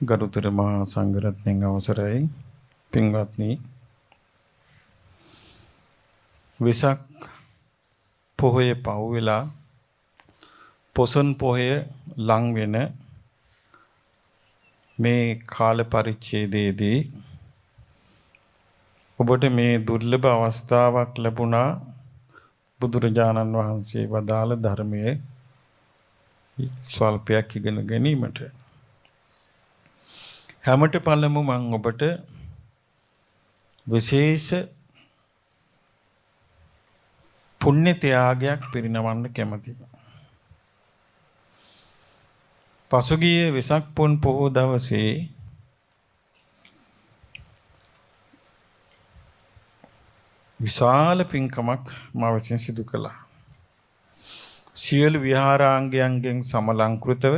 ගරුතර මහා සංඝරත්නයන් අවසරයි පින්වත්නි වෙසක් පොහොය පහු වෙලා පොසොන් පොහොය ලං වෙන මේ කාල පරිච්ඡේදයේදී ඔබට මේ දුර්ලභ අවස්ථාවක් ලැබුණා බුදුරජාණන් වහන්සේ වදාළ ධර්මයේ ස්වල්පයක් ඉගෙන ගැනීමට. හැමත පළමු මම ඔබට විශේෂ පුණ්‍ය ත්‍යාගයක් පිරිනවන්න කැමතියි. පසුගිය වෙසක් පුන් පොහොය දවසේ විශාල පින්කමක් මා විසින් සිදු කළා. සියලු විහාරාංගයන්ගෙන් සමලංකృతව